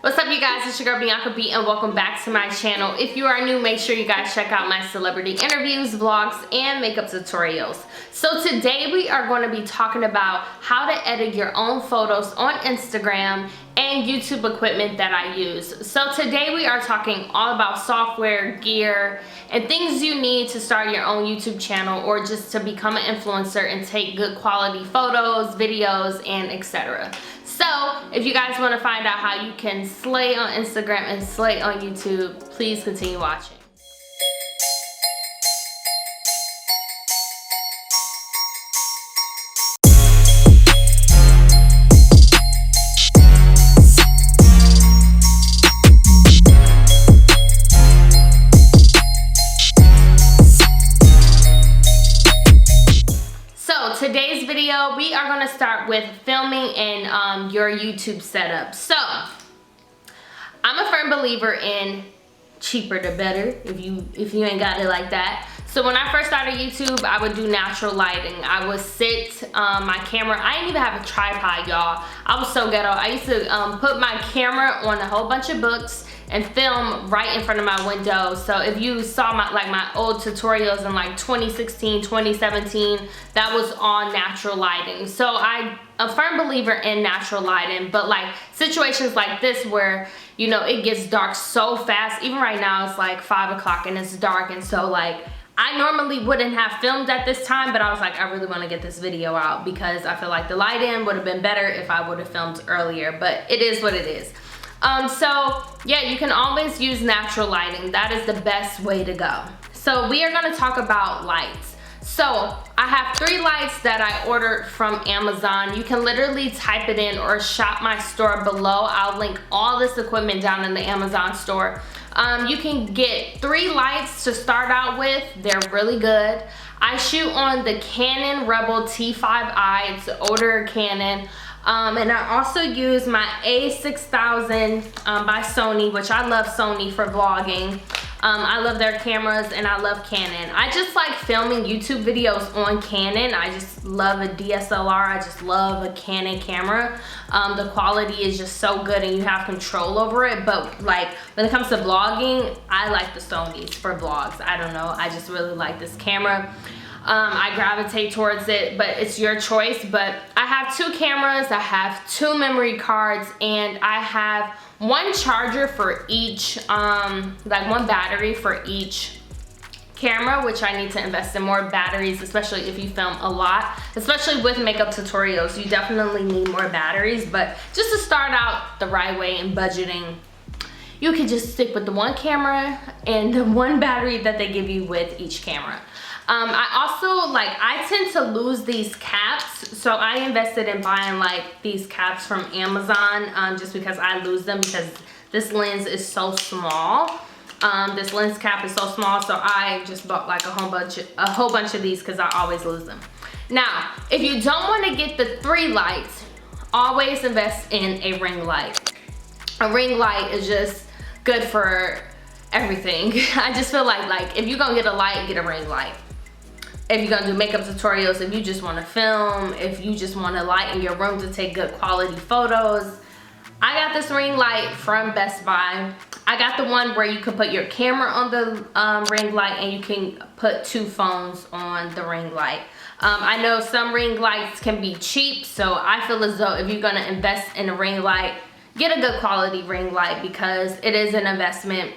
What's up, you guys? It's your girl Bianca B, and welcome back to my channel. If you are new, make sure you guys check out my celebrity interviews, vlogs, and makeup tutorials. So today we are going to be talking about how to edit your own photos on Instagram and YouTube equipment that I use. So today we are talking all about software, gear, and things you need to start your own YouTube channel or just to become an influencer and take good quality photos, videos, and etc. So if you guys want to find out how you can slay on Instagram and slay on YouTube, please continue watching. Today's video, we are going to start with filming in your YouTube setup. So I'm a firm believer in cheaper the better, if you ain't got it like that. So when I first started YouTube, I would do natural lighting. I would sit my camera, I didn't even have a tripod, y'all. I was so ghetto. I used to put my camera on a whole bunch of books and film right in front of my window. So if you saw my old tutorials in like 2016, 2017, that was all natural lighting. So I'm a firm believer in natural lighting, but like situations like this where, you know, it gets dark so fast. Even right now it's like 5 o'clock and it's dark, and so like I normally wouldn't have filmed at this time, but I was like, I really want to get this video out because I feel like the lighting would have been better if I would have filmed earlier, but it is what it is. So yeah, you can always use natural lighting. That is the best way to go. So we are going to talk about lights. So I have 3 lights that I ordered from Amazon. You can literally type it in or shop my store below. I'll link all this equipment down in the Amazon store. You can get 3 lights to start out with. They're really good. I shoot on the Canon Rebel T5i. It's an older Canon. And I also use my A6000 by Sony, which I love Sony for vlogging. I love their cameras and I love Canon. I just like filming YouTube videos on Canon. I just love a DSLR. I just love a Canon camera. The quality is just so good and you have control over it. But like when it comes to vlogging, I like the Sonys for vlogs. I don't know. I just really like this camera. I gravitate towards it, but it's your choice. But I have 2 cameras, I have 2 memory cards, and I have 1 charger for each, like 1 battery for each camera, which I need to invest in more batteries, especially if you film a lot, especially with makeup tutorials. You definitely need more batteries, but just to start out the right way in budgeting, you can just stick with the 1 camera and the 1 battery that they give you with each camera. I also I tend to lose these caps, so I invested in buying like these caps from Amazon just because I lose them because this lens is so small. This lens cap is so small, so I just bought like a whole bunch of these because I always lose them. Now, if you don't want to get the 3 lights, always invest in a ring light. A ring light is just good for everything. I just feel like if you're gonna get a light, get a ring light. If you're gonna do makeup tutorials, if you just wanna film, if you just want a light in your room to take good quality photos. I got this ring light from Best Buy. I got the one where you can put your camera on the ring light and you can put 2 phones on the ring light. I know some ring lights can be cheap, so I feel as though if you're gonna invest in a ring light, get a good quality ring light because it is an investment.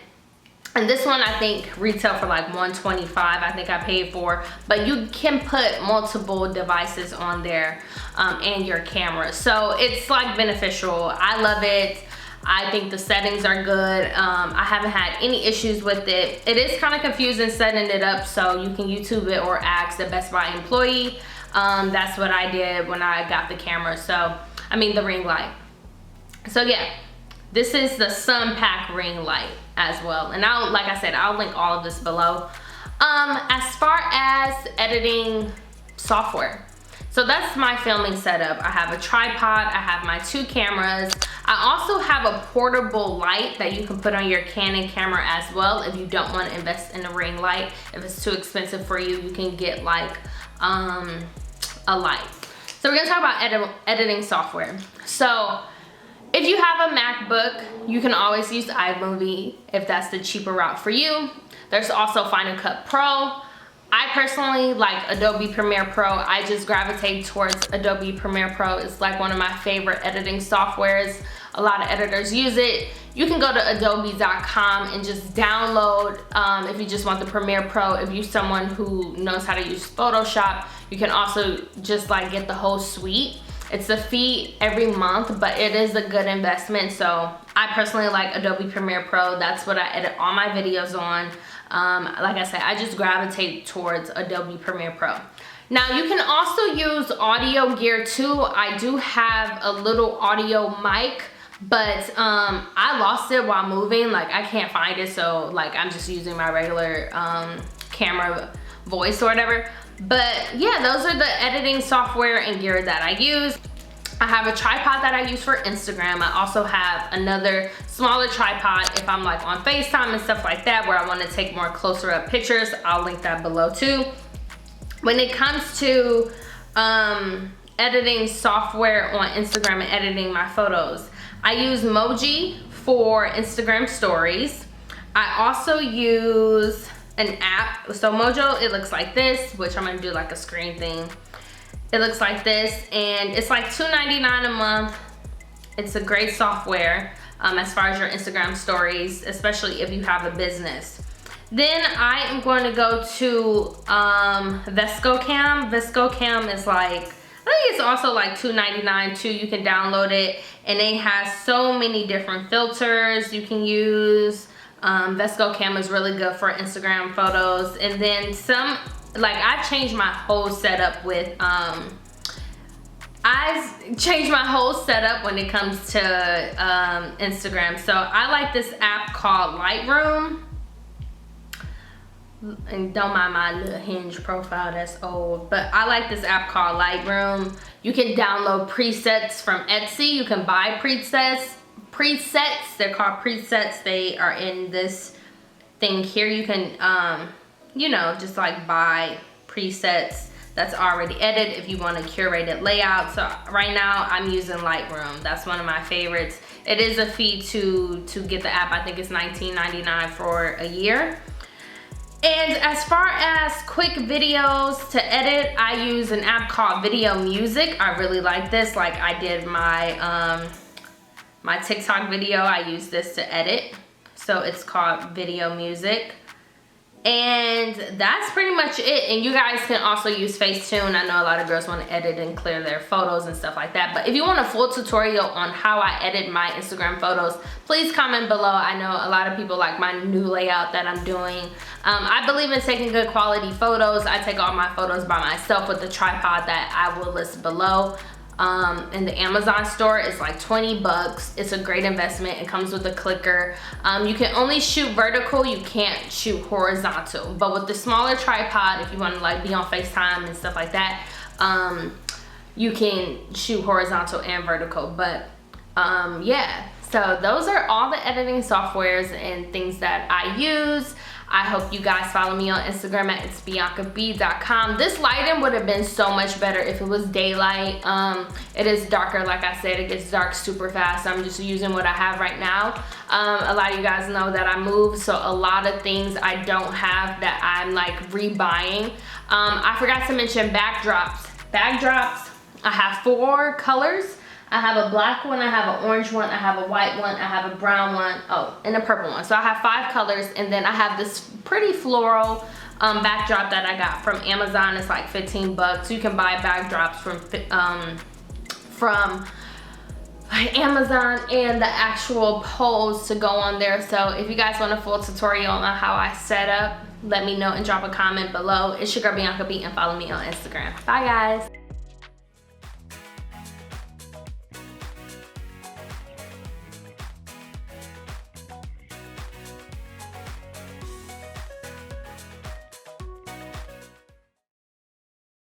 And this one I think retail for like $125, I think I paid for, but you can put multiple devices on there and your camera. So it's like beneficial. I love it. I think the settings are good. I haven't had any issues with it. It is kind of confusing setting it up, so you can YouTube it or ask the Best Buy employee. That's what I did when I got the camera. So, I mean the ring light. So yeah, this is the Sun Pack ring light as well. And like I said, I'll link all of this below. As far as editing software, so that's my filming setup. I have a tripod, I have my 2 cameras. I also have a portable light that you can put on your Canon camera as well if you don't want to invest in a ring light. If it's too expensive for you, you can get like a light. So we're gonna talk about editing software. So If you have a MacBook, you can always use iMovie if that's the cheaper route for you. There's also Final Cut Pro. I personally like Adobe Premiere Pro. I just gravitate towards Adobe Premiere Pro. It's like one of my favorite editing softwares. A lot of editors use it. You can go to adobe.com and just download, if you just want the Premiere Pro. If you're someone who knows how to use Photoshop, you can also just like get the whole suite. It's a fee every month, but it is a good investment. So I personally like Adobe Premiere Pro. That's what I edit all my videos on. Like I said, I just gravitate towards Adobe Premiere Pro. Now you can also use audio gear too. I do have a little audio mic, but I lost it while moving. Like I can't find it, so like I'm just using my regular camera voice or whatever. But yeah, those are the editing software and gear that I use. I have a tripod that I use for Instagram. I also have another smaller tripod if I'm like on FaceTime and stuff like that, where I want to take more closer up pictures. I'll link that below too. When it comes to editing software on Instagram and editing my photos, I use Moji for Instagram stories. I also use an app. So Mojo, it looks like this, which I'm gonna do like a screen thing. It looks like this, and it's like $2.99 a month. It's a great software as far as your Instagram stories, especially if you have a business. Then I am going to go to VescoCam. VescoCam is like, I think it's also like $2.99 too. You can download it, and it has so many different filters you can use. VescoCam is really good for Instagram photos. And then some, like I changed my whole setup with, I changed my whole setup when it comes to Instagram. So I like this app called Lightroom. And don't mind my little Hinge profile, that's old. But I like this app called Lightroom. You can download presets from Etsy. You can buy presets. They're called presets. They are in this thing here. You can, you know, just like buy presets that's already edited if you want a curated layout. So right now I'm using Lightroom. That's one of my favorites. It is a fee to get the app. I think it's $19.99 for a year. And as far as quick videos to edit, I use an app called Video Music. I really like this. Like I did my my TikTok video, I use this to edit. So it's called Video Music. And that's pretty much it. And you guys can also use Facetune. I know a lot of girls want to edit and clear their photos and stuff like that. But if you want a full tutorial on how I edit my Instagram photos, please comment below. I know a lot of people like my new layout that I'm doing. I believe in taking good quality photos. I take all my photos by myself with the tripod that I will list below. In the Amazon store. It's like 20 bucks. It's a great investment. It comes with a clicker. You can only shoot vertical, you can't shoot horizontal. But with the smaller tripod, if you want to like be on FaceTime and stuff like that, you can shoot horizontal and vertical. But yeah, so those are all the editing softwares and things that I use. I hope you guys follow me on Instagram at itsbiancab.com. This lighting would have been so much better if it was daylight. It is darker, like I said, it gets dark super fast. I'm just using what I have right now. A lot of you guys know that I moved, so a lot of things I don't have that I'm like rebuying. I forgot to mention backdrops. Backdrops, I have 4 colors. I have a black one, I have an orange one, I have a white one, I have a brown one, oh, and a purple one. So I have 5 colors, and then I have this pretty floral backdrop that I got from Amazon. It's like 15 bucks. You can buy backdrops from Amazon and the actual poles to go on there. So if you guys want a full tutorial on how I set up, let me know and drop a comment below. It's your girl Bianca B, and follow me on Instagram. Bye guys.